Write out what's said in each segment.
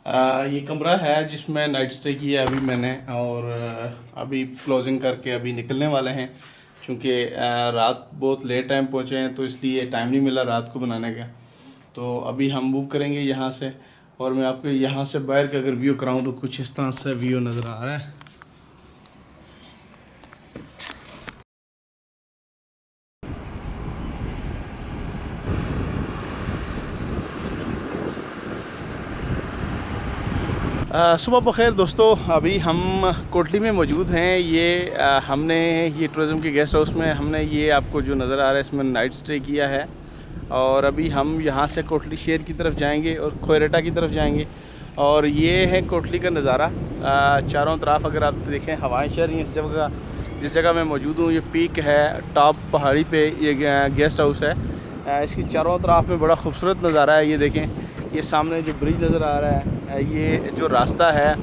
ये कमरा है जिसमें नाइट स्टे किया अभी मैंने, और अभी क्लोजिंग करके अभी निकलने वाले हैं। क्योंकि रात बहुत लेट टाइम पहुँचे हैं तो इसलिए टाइम नहीं मिला रात को बनाने का। तो अभी हम मूव करेंगे यहाँ से, और मैं आपको यहाँ से बाहर का अगर व्यू कराऊँ तो कुछ इस तरह से व्यू नज़र आ रहा है। सुबह बखैर दोस्तों, अभी हम कोटली में मौजूद हैं। ये हमने ये टूरिज़म के गेस्ट हाउस में हमने ये आपको जो नज़र आ रहा है इसमें नाइट स्टे किया है। और अभी हम यहाँ से कोटली शहर की तरफ जाएंगे और खोयरेटा की तरफ जाएंगे। और ये है कोटली का नज़ारा। चारों तरफ अगर आप देखें हवाएं चल रही हैं। जिस जगह मैं मौजूद हूँ ये पीक है, टॉप पहाड़ी पे ये गेस्ट हाउस है। इसकी चारों तरफ में बड़ा खूबसूरत नज़ारा है। ये देखें, ये सामने जो ब्रिज नज़र आ रहा है, ये जो रास्ता है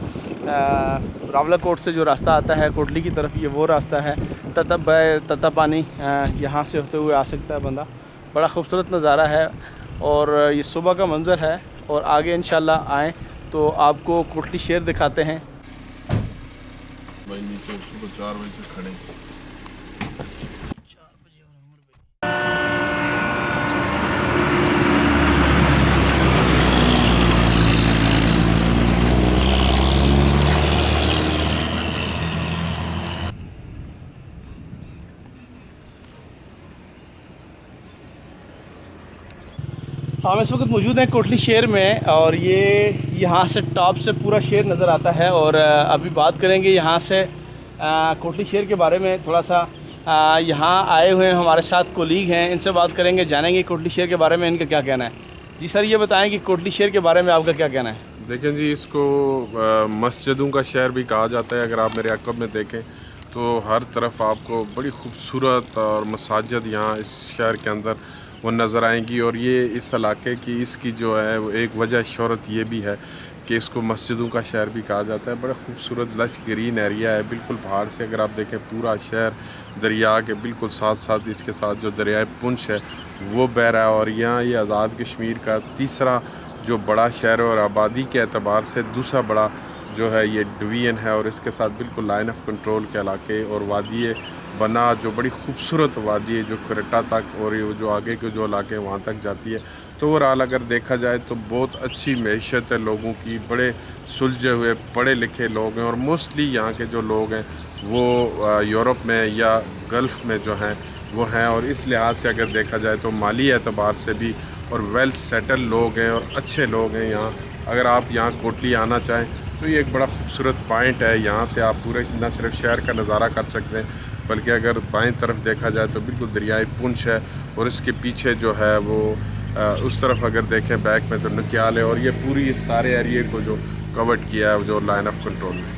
रावलाकोट से जो रास्ता आता है कोटली की तरफ, ये वो रास्ता है। तता पानी यहाँ से होते हुए आ सकता है बंदा। बड़ा खूबसूरत नज़ारा है और ये सुबह का मंज़र है। और आगे इंशाल्लाह आएँ तो आपको कोटली शहर दिखाते हैं। भाई नीचे सुबह 4 बजे से खड़े। हम इस वक्त मौजूद हैं कोटली शहर में, और ये यहाँ से टॉप से पूरा शहर नज़र आता है। और अभी बात करेंगे यहाँ से कोटली शहर के बारे में थोड़ा सा। यहाँ आए हुए हैं हमारे साथ कोलीग हैं, इनसे बात करेंगे, जानेंगे कोटली शहर के बारे में इनका क्या कहना है। जी सर, ये बताएं कि कोटली शहर के बारे में आपका क्या कहना है। देखें जी, इसको मस्जिदों का शहर भी कहा जाता है। अगर आप मेरे अक़ब में देखें तो हर तरफ आपको बड़ी खूबसूरत और मसाजिद यहाँ इस शहर के अंदर वो नज़र आएंगी। और ये इस इलाके की इसकी जो है वो एक वजह शोहरत ये भी है कि इसको मस्जिदों का शहर भी कहा जाता है। बड़ा खूबसूरत लश ग्रीन एरिया है, बिल्कुल पहाड़ से अगर आप देखें पूरा शहर दरिया के बिल्कुल साथ साथ इसके साथ जो दरियाए पुंछ है वो बह रहा है। और यहाँ ये आज़ाद कश्मीर का तीसरा जो बड़ा शहर है और आबादी के अतबार से दूसरा बड़ा जो है ये डिवीज़न है। और इसके साथ बिल्कुल लाइन ऑफ कंट्रोल के इलाके और वादी बना जो बड़ी खूबसूरत वादी है जो खोयरेटा तक और ये जो आगे के जो इलाके वहाँ तक जाती है। तो ओवरऑल अगर देखा जाए तो बहुत अच्छी मैशत है लोगों की, बड़े सुलझे हुए पढ़े लिखे लोग हैं। और मोस्टली यहाँ के जो लोग हैं वो यूरोप में या गल्फ़ में जो हैं वो हैं। और इस लिहाज से अगर देखा जाए तो माली एतबार से भी और वेल सेटल लोग हैं और अच्छे लोग हैं यहाँ। अगर आप यहाँ कोटली आना चाहें तो ये एक बड़ा खूबसूरत पॉइंट है। यहाँ से आप पूरे न सिर्फ शहर का नज़ारा कर सकते हैं बल्कि अगर बाएं तरफ देखा जाए तो बिल्कुल दरियाई पुंछ है। और इसके पीछे जो है वो उस तरफ अगर देखें बैक में तो नकियाल है। और ये पूरी इस सारे एरिए को जो कवर्ड किया है जो लाइन ऑफ कंट्रोल में।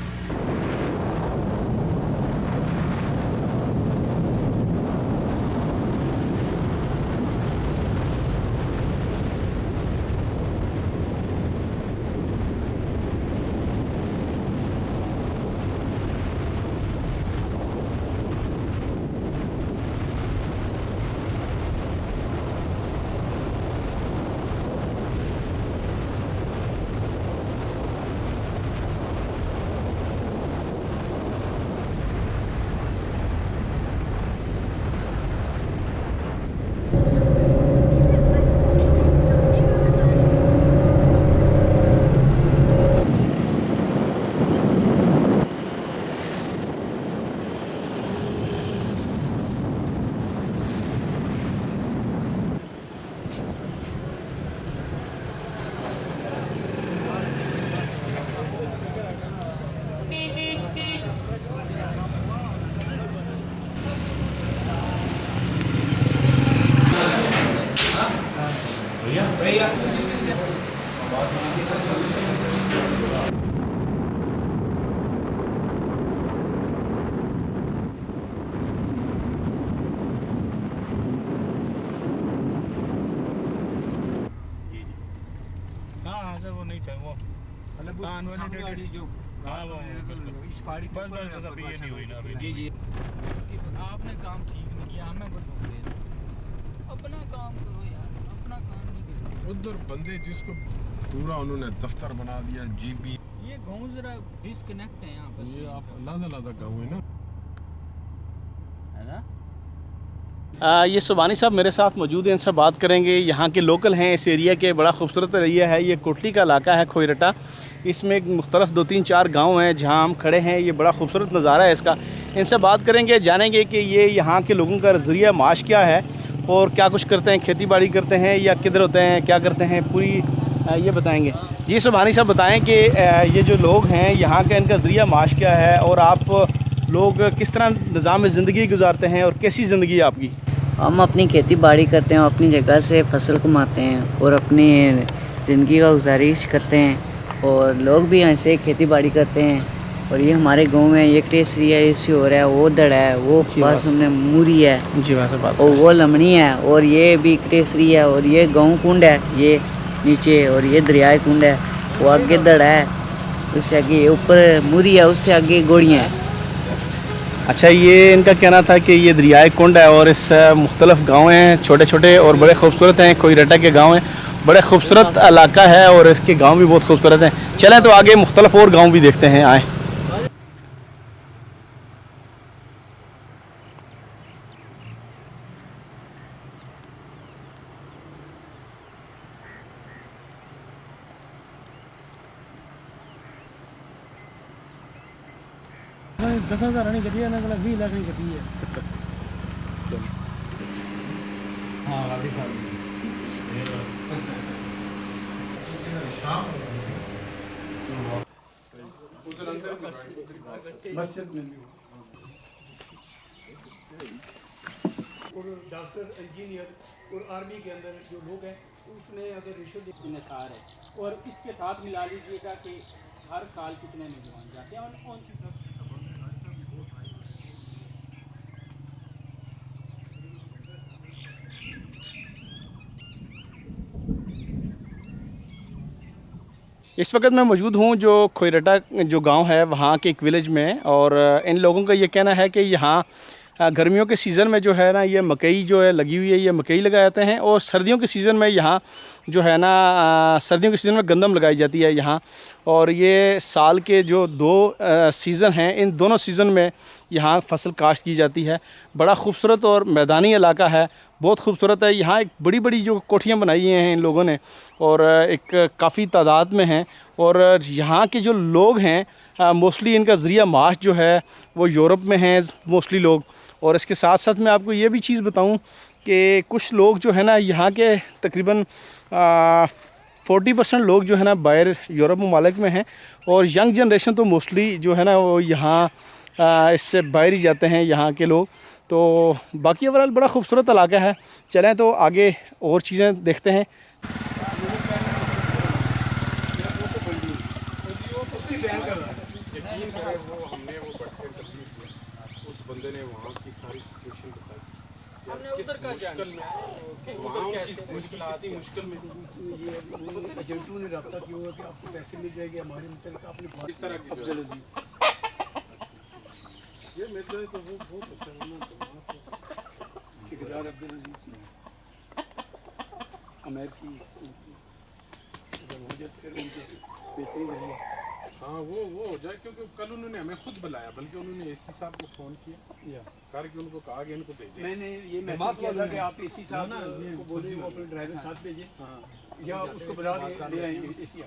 वो नहीं चाहिए वो मतलब सामने वाली जो वो इस पहाड़ी पर अभी ये नहीं हुई ना अभी। जी जी आपने काम ठीक नहीं किया, हमें बस अपना काम करो यार, अपना काम नहीं करो। उधर बंदे जिसको पूरा उन्होंने दफ्तर बना दिया, जीपी। ये गाँव जरा डिस्कनेक्ट है यहाँ पर। ये आप अलग गाँव है ना, है ना। ये सुबानी साहब मेरे साथ मौजूद हैं, इनसे बात करेंगे। यहाँ के लोकल हैं इस एरिया के, बड़ा खूबसूरत एरिया है ये। कोटली का इलाका है खोईरटा। इसमें मुख्तलिफ 2-3-4 गांव हैं जहाँ हम खड़े हैं। ये बड़ा खूबसूरत नज़ारा है इसका। इनसे बात करेंगे, जानेंगे कि ये यहाँ के लोगों का ज़रिया माश क्या है और क्या कुछ करते हैं, खेती बाड़ी करते हैं या किधर होते हैं, क्या करते हैं, पूरी ये बताएँगे। जी सुबानी साहब बताएँ कि ये जो लोग हैं यहाँ का, इनका ज़रिया माश क्या है और आप लोग किस तरह निज़ाम ज़िंदगी गुजारते हैं और कैसी ज़िंदगी है आपकी? हम अपनी खेती बाड़ी करते हैं, अपनी जगह से फसल कमाते हैं और अपनी ज़िंदगी का गुजारिश करते हैं। और लोग भी ऐसे खेती बाड़ी करते हैं। और ये हमारे गांव में एक टेसरी है, इसी हो रहा है, वो दड़ा है, वो पास हमने मूरी है जी वहाँ से बात और वो लमनी है, और ये भी टेसरी है, और ये गाँव कुंड है ये नीचे, और ये दरियाई कुंड है, वो आगे दड़ा है, उससे आगे ऊपर मूरी है, उससे आगे गोड़ियाँ हैं। अच्छा, ये इनका कहना था कि ये दरियाए कुंड है और इस मुख्तलिफ गाँव हैं, छोटे छोटे और बड़े खूबसूरत हैं। खोईरटा के गाँव हैं, बड़े खूबसूरत इलाका है और इसके गांव भी बहुत खूबसूरत हैं। चलें तो आगे मुख्तलिफ और गांव भी देखते हैं, आएँ। दस हज़ार नहीं कटी है ना, 20 लाख नहीं कटी है। हाँ काफी साल और डॉक्टर, इंजीनियर और आर्मी के अंदर जो लोग हैं उसमें अगर रिश्वत निसार है। और इसके साथ मिला लीजिएगा कि हर साल कितने नौजवान जाते हैं और कौन सी तरफ। इस वक्त मैं मौजूद हूँ जो खोईरटा जो गांव है वहाँ के एक विलेज में। और इन लोगों का ये कहना है कि यहाँ गर्मियों के सीज़न में जो है ना, ये मकई जो है लगी हुई है, ये मकई लगाए जाते हैं। और सर्दियों के सीज़न में यहाँ जो है ना, सर्दियों के सीज़न में गंदम लगाई जाती है यहाँ। और ये साल के जो 2 सीज़न हैं, इन दोनों सीज़न में यहाँ फसल काश्त की जाती है। बड़ा खूबसूरत और मैदानी इलाका है, बहुत खूबसूरत है। यहाँ एक बड़ी बड़ी जो कोठियाँ बनाई हैं इन लोगों ने, और एक काफ़ी तादाद में हैं। और यहाँ के जो लोग हैं मोस्टली इनका ज़रिया माश जो है वो यूरोप में हैं मोस्टली लोग। और इसके साथ साथ मैं आपको ये भी चीज़ बताऊं कि कुछ लोग जो है ना यहाँ के तकरीबन 40% लोग जो है ना बाहर यूरोप ममालिक में हैं। और यंग जनरेशन तो मोस्टली जो है ना वो यहाँ इससे बाहर ही जाते हैं यहाँ के लोग। तो बाकी ओवरऑल बड़ा खूबसूरत इलाका है। चलें तो आगे और चीज़ें देखते हैं। उस बंदे ने वहाँ की सारी सिचुएशन बताई, हमने उधर का मुश्किल में वहाँ की मुश्किल में ये एजेंटों ने रब्ता किया हुआ कि आपको पैसे मिल जाएंगे हमारे मतलब आपने इस तरह की ये मेरे तो वो बहुत अच्छा ठेकेदार अब्दुल अजीज अमेरिकी फिर उनके बेहतरीन रही। हाँ वो हो जाए, क्योंकि कल उन्होंने हमें खुद बुलाया, बल्कि उन्होंने एसी साहब को फ़ोन किया करके उनको कहा कि इनको भेजें। मैंने ये मैसेज किया था कि आप एसी साहब को बोले वो अपने ड्राइवर साथ भेजें या उसको बुला के ले आएंगे एसी।